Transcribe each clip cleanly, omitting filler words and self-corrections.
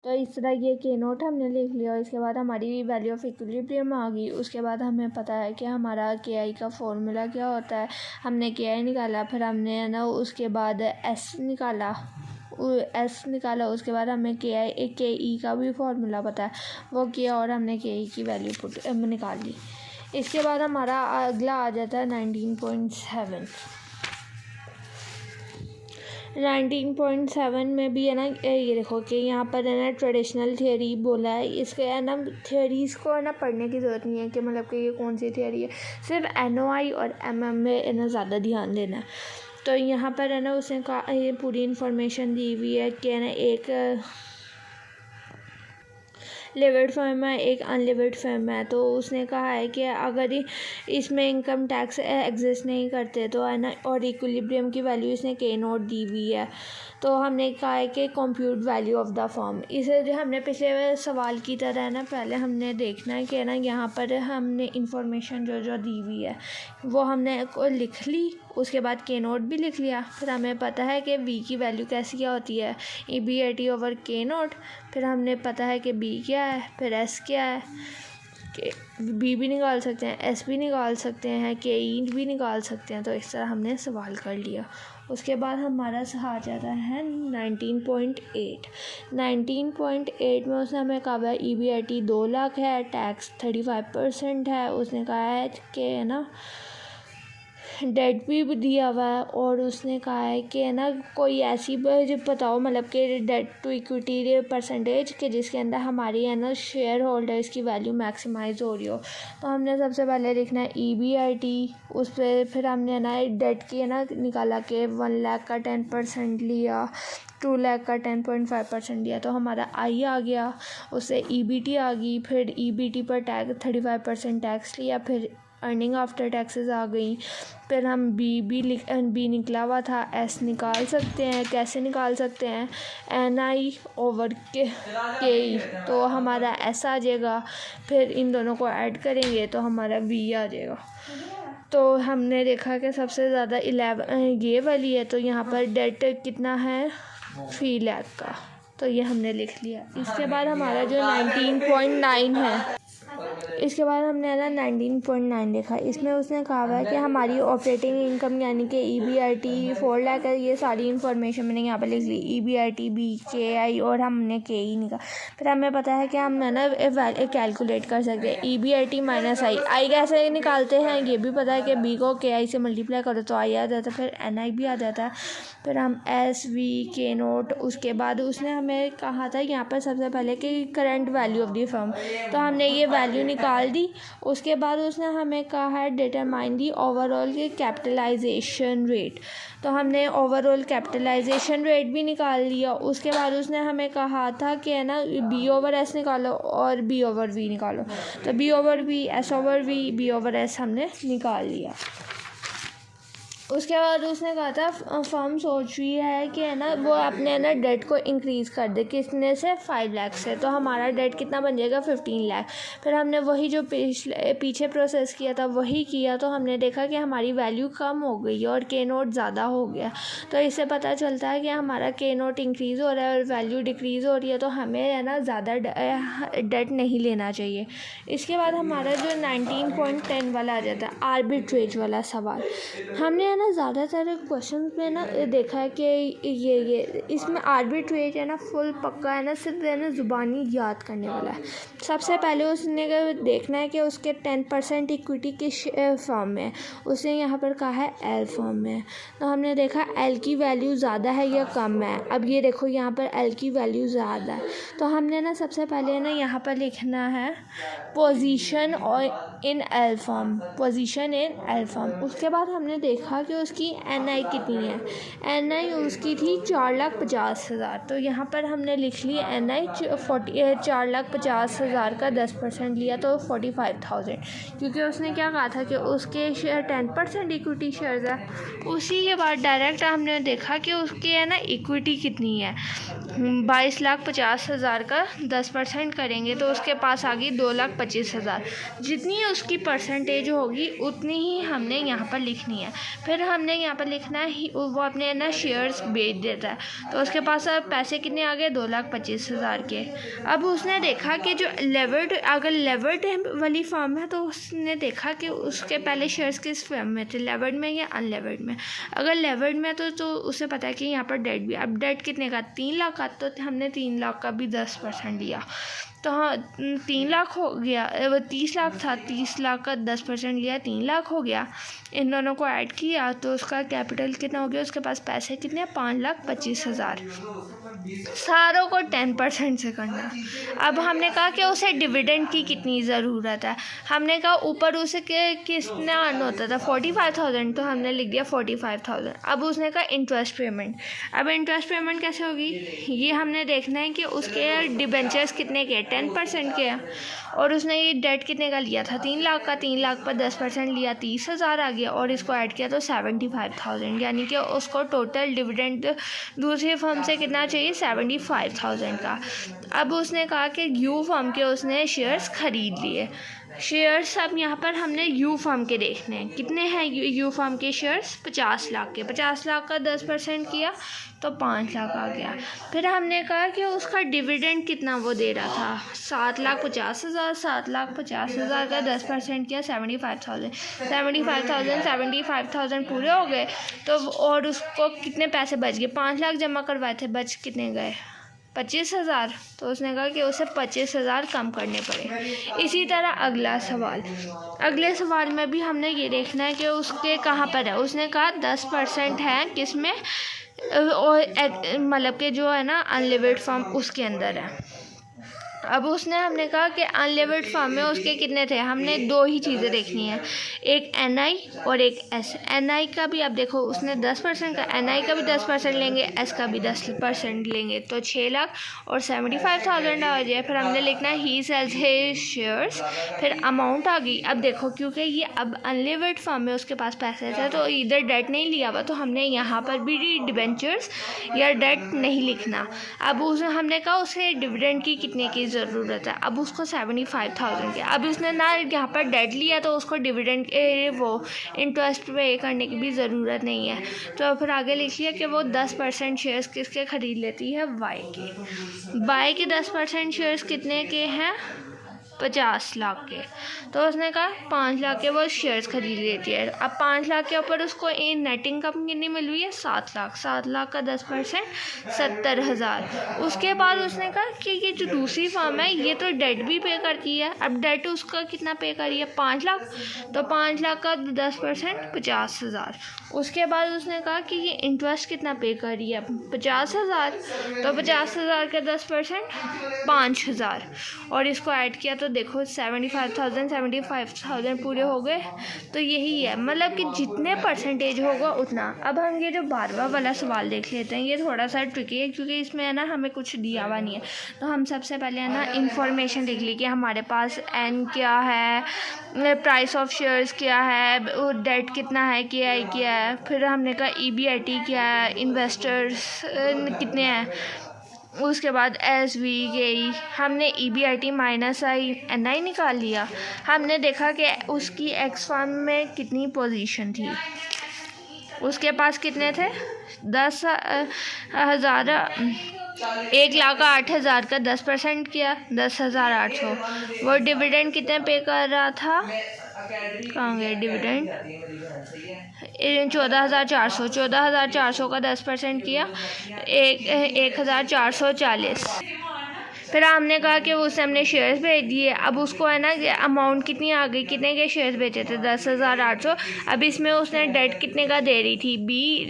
तो इस तरह ये के नोट हमने लिख लिया। इसके बाद हमारी वैल्यू ऑफ इक्विलिब्रियम आ गई। उसके बाद हमें पता है कि हमारा के आई का फॉर्मूला क्या होता है। हमने के आई निकाला, फिर हमने है ना उसके बाद एस निकाला, उसके बाद हमें के ई का भी फार्मूला पता है, वो किया और हमने के ई की वैल्यू निकाल ली। इसके बाद हमारा अगला आ जाता है 19.7। 19.7 में भी है ना ये देखो कि यहाँ पर है ना ट्रेडिशनल थियोरी बोला है। इसके है ना थियोरीज़ को है ना पढ़ने की ज़रूरत नहीं है कि मतलब कि ये कौन सी थियोरी है, सिर्फ NOI और MM में है ना ज़्यादा ध्यान देना है। तो यहाँ पर है ना उसने कहा ये पूरी इन्फॉर्मेशन दी हुई है कि है ना एक लिवर्ड फर्म है, एक अनलिवर्ड फर्म है। तो उसने कहा है कि अगर इसमें इनकम टैक्स एग्जिस्ट नहीं करते तो है ना, और इक्विलिब्रियम की वैल्यू इसने के नोट दी हुई है। तो हमने कहा है कि compute value of the firm. इसे जो हमने पिछले सवाल की तरह है ना पहले हमने देखना है कि ना यहाँ पर हमने इंफॉर्मेशन जो दी हुई है वो हमने लिख ली। उसके बाद के नोट भी लिख लिया। फिर हमें पता है कि बी की वैल्यू कैसी क्या होती है, EBIT ओवर के नोट। फिर हमने पता है कि बी क्या है, फिर एस क्या है, के बी भी निकाल सकते हैं, एस भी निकाल सकते हैं, के ई भी निकाल सकते हैं। तो इस तरह हमने सवाल कर लिया। उसके बाद हमारा आ जाता है 19.8। 19.8 में उसने हमें कहा है EBIT 2 लाख है, टैक्स 35% है। उसने कहा है कि है ना डेट भी दिया हुआ है, और उसने कहा है कि है ना कोई ऐसी जो बताओ मतलब कि डेट टू इक्विटी परसेंटेज के जिसके अंदर हमारी है ना शेयर होल्डर्स की वैल्यू मैक्सिमाइज हो रही हो। तो हमने सबसे पहले लिखना है EBIT, उस पर फिर हमने ना डेट की है ना निकाला कि 1 लाख का 10% लिया, 2 लाख का 10.5% लिया, तो हमारा आई आ गया। उससे EBT आ गई, फिर EBT पर टैक्स 35% टैक्स लिया, फिर अर्निंग आफ्टर टैक्सेस आ गई। फिर हम बी निकला हुआ था, एस निकाल सकते हैं। कैसे निकाल सकते हैं, NI ओवर के ई, तो हमारा एस आ जाएगा। फिर इन दोनों को ऐड करेंगे तो हमारा वी आ जाएगा। तो हमने देखा कि सबसे ज़्यादा 11 ये वाली है। तो यहाँ पर डेट कितना है, 3 लाख का, तो ये हमने लिख लिया। इसके बाद हमारा जो 19.9 है, इसके बाद हमने ना 19.9 लिखा। इसमें उसने कहा है कि हमारी ऑपरेटिंग इनकम यानी कि EBIT 4 लाख है। ये सारी इन्फॉर्मेशन मैंने यहाँ पर लिख ली, EBIT, बी, KI और हमने KE निकाला। फिर हमें पता है कि हम है ना कैलकुलेट कर सकते हैं EBIT माइनस आई कैसे निकालते हैं, ये भी पता है कि बी को KI से मल्टीप्लाई करो तो आई आ जाता है, फिर NI भी आ जाता है। फिर हम SV के नोट, उसके बाद उसने हमें कहा था यहाँ पर सबसे पहले कि current value of the firm, तो हमने ये वैल्यू निकाल दी। उसके बाद उसने हमें कहा है डिटरमाइन दी ओवरऑल के कैपिटलाइजेशन रेट, तो हमने ओवरऑल कैपिटलाइजेशन रेट भी निकाल लिया। उसके बाद उसने हमें कहा था कि है ना B ओवर S निकालो और B ओवर V निकालो, तो B over V, S over V, B over S हमने निकाल लिया। उसके बाद उसने कहा था फर्म सोच रही है कि है ना वो अपने ना डेट को इंक्रीज़ कर दे, कितने से, 5 लाख से। तो हमारा डेट कितना बन जाएगा, 15 लाख। फिर हमने वही जो पीछे प्रोसेस किया था वही किया, तो हमने देखा कि हमारी वैल्यू कम हो गई और के नोट ज़्यादा हो गया। तो इससे पता चलता है कि हमारा के नोट इंक्रीज़ हो रहा है और वैल्यू डिक्रीज़ हो रही है, तो हमें है ना ज़्यादा डेट नहीं लेना चाहिए। इसके बाद हमारा जो 19.10 वाला आ जाता है आर्बिट्रेज वाला सवाल। हमने ना ज़्यादातर क्वेश्चन में ना देखा है कि ये इसमें आर्बिट्रेज है ना फुल पक्का है ना, सिर्फ है ना ज़ुबानी याद करने वाला है। सबसे पहले उसने देखना है कि उसके 10% इक्विटी किस फॉर्म में है। उसने यहाँ पर कहा है एल फॉर्म में, तो हमने देखा एल की वैल्यू ज़्यादा है या कम है। अब ये देखो यहाँ पर एल की वैल्यू ज़्यादा है, तो हमने ना सबसे पहले ना यहाँ पर लिखना है पोजीशन और in L form, position in L form. उसके बाद हमने देखा कि उसकी NI कितनी है। NI उसकी थी 4,50,000, तो यहाँ पर हमने लिख ली NI 4,50,000 का 10% लिया तो 45,000, क्योंकि उसने क्या कहा था कि उसके शेयर 10% इक्विटी शेयर्स है। उसी के बाद डायरेक्ट हमने देखा कि उसकी है ना इक्विटी कितनी है, 22,50,000 का 10% करेंगे तो उसके पास आ गई 2,25,000। जितनी उसकी परसेंटेज होगी उतनी ही हमने यहाँ पर लिखनी है। फिर हमने यहाँ पर लिखना है वो अपने ना शेयर्स बेच देता है, तो उसके पास अब पैसे कितने आ गए, 2,25,000 के। अब उसने देखा कि जो अगर लेवर्ड वाली फर्म है तो उसने देखा कि उसके पहले शेयर्स किस फर्म में थे, लेवर्ड में या अनलेवर्ड में। अगर लेवर्ड में तो उसे पता है कि यहाँ पर डेट भी, अब डेट कितने का, 3 लाख का, तो हमने 3 लाख का भी 10% लिया, तो हाँ 3 लाख हो गया। वो 30 लाख था, 30 लाख का 10% लिया, 3 लाख हो गया। इन दोनों को ऐड किया तो उसका कैपिटल कितना हो गया, उसके पास पैसे कितने, 5,25,000। सारों को 10% से करना। अब हमने कहा कि उसे डिविडेंड की कितनी ज़रूरत है, हमने कहा ऊपर उसे कितना अर्न होता था, 45,000, तो हमने लिख दिया 45,000। अब उसने कहा इंटरेस्ट पेमेंट। अब इंटरेस्ट पेमेंट कैसे होगी, ये हमने देखना है कि उसके डिबेंचर्स कितने के, 10% के हैं, और उसने ये डेट कितने का लिया था, 3 लाख का, 3 लाख पर 10% लिया, 30,000 आ गया, और इसको ऐड किया तो 75,000, यानी कि उसको टोटल डिविडेंड दूसरी फर्म से कितना चाहिए, 75,000 का। अब उसने कहा कि यू फर्म के उसने शेयर्स खरीद लिए। शेयर्स अब यहाँ पर हमने यू फर्म के देखने हैं, कितने हैं यू फर्म के शेयर्स, 50 लाख के। 50 लाख का 10% किया तो 5 लाख आ गया। फिर हमने कहा कि उसका डिविडेंड कितना वो दे रहा था, 7,50,000। 7,50,000 का 10% किया, 75,000 पूरे हो गए। तो और उसको कितने पैसे बच गए, 5 लाख जमा करवाए थे, बच कितने गए, 25,000। तो उसने कहा कि उसे 25,000 कम करने पड़े। इसी तरह अगले सवाल में भी हमने ये देखना है कि उसके कहाँ पर है। उसने कहा 10% है किसमें, मतलब कि जो है ना अनलिमिटेड फर्म उसके अंदर है। अब हमने कहा कि अनलिमिटेड फर्म में उसके कितने थे, हमने 2 ही चीज़ें देखनी है, एक NI और एक S। NI का भी अब देखो उसने 10% का, NI का भी 10% लेंगे, S का भी 10% लेंगे, तो 6 लाख और 75,000 आ जाए। फिर हमने लिखना है ही सेल्स हिज शेयर्स, फिर अमाउंट आ गई। अब देखो क्योंकि ये अब अनलिमिटेड फर्म में उसके पास पैसे थे, तो इधर डेट नहीं लिया हुआ, तो हमने यहाँ पर भी डिबेंचर्स या डेट नहीं लिखना। अब हमने कहा उसे डिविडेंड की कितने की ज़रूरत है, अब उसको 75,000 की। अब उसने ना यहाँ पर डेट लिया तो उसको डिविडेंड वो इंटरेस्ट पे करने की भी ज़रूरत नहीं है। तो फिर आगे लिख लिया कि वो 10% शेयर्स किसके ख़रीद लेती है, वाई के 10% शेयर्स कितने के हैं, 50 लाख के। तो उसने कहा 5 लाख के वो शेयर्स खरीद लेती है। अब 5 लाख के ऊपर उसको नेट इनकम कितनी मिल हुई है, 7 लाख। 7 लाख का 10% 70,000। उसके बाद उसने कहा कि ये जो दूसरी फर्म है ये तो डेट भी पे करती है। अब डेट उसका कितना पे करी है, 5 लाख, तो 5 लाख का 10% 50,000। उसके बाद उसने कहा कि ये इंटरेस्ट कितना पे करी है, 50,000, तो 50,000 का 10% 5,000, और इसको ऐड किया तो देखो 75,000 पूरे हो गए। तो यही है, मतलब कि जितने परसेंटेज होगा उतना। अब हम ये जो 12वां वाला सवाल देख लेते हैं, ये थोड़ा सा ट्रिकी है क्योंकि इसमें है ना हमें कुछ दिया हुआ नहीं है। तो हम सबसे पहले है ना इंफॉर्मेशन देख ली कि हमारे पास N क्या है, प्राइस ऑफ शेयर्स क्या है, डेट कितना है, KI क्या है, फिर हमने कहा EBIT क्या है, इन्वेस्टर्स कितने हैं, उसके बाद SVKE, हमने EBIT माइनस NI निकाल लिया। हमने देखा कि उसकी एक्स फर्म में कितनी पोजीशन थी, उसके पास कितने थे, 10,000, 1,08,000 का 10% किया, 10,800। वो डिविडेंड कितने पे कर रहा था, कहाँ गए डिविडेंड, 14,400 का 10% किया, 1,440। फिर हमने कहा कि उसे हमने शेयर्स भेज दिए। अब उसको है ना अमाउंट कितनी आ गई, कितने के शेयर्स बेचे थे, 10,800। अब इसमें उसने डेट कितने का दे रही थी,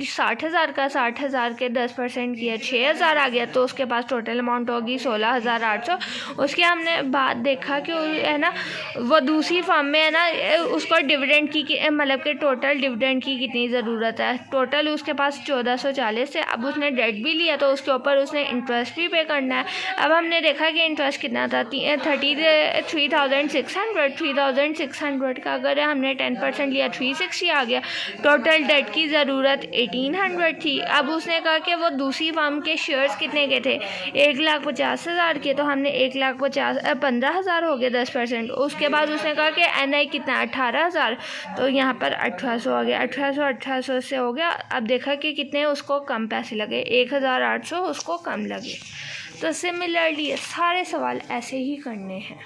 60,000 का, 60,000 के 10% किया, 6,000 आ गया, तो उसके पास टोटल अमाउंट होगी 16,800। उसके हमने बाद देखा कि है ना वो दूसरी फर्म में है ना उसको डिविडेंड की मतलब कि टोटल डिविडेंड की कितनी ज़रूरत है, टोटल उसके पास 1,440 है। अब उसने डेट भी लिया तो उसके ऊपर उसने इंटरेस्ट भी पे करना है। अब हमने देखा कि इंटरेस्ट कितना था 33,600 का। अगर हमने 10% लिया 360 आ गया। टोटल डेट की ज़रूरत 1800 थी। अब उसने कहा कि वो दूसरी फर्म के शेयर्स कितने के थे 1,50,000 के, तो हमने 15,000 हो गए 10%। उसके बाद उसने कहा कि NI कितना 18,000, तो यहाँ पर 1800 आ गया। 1800 से हो गया। अब देखा कि कितने उसको कम पैसे लगे 1,800 उसको कम लगे। तो सिमिलरली सारे सवाल ऐसे ही करने हैं।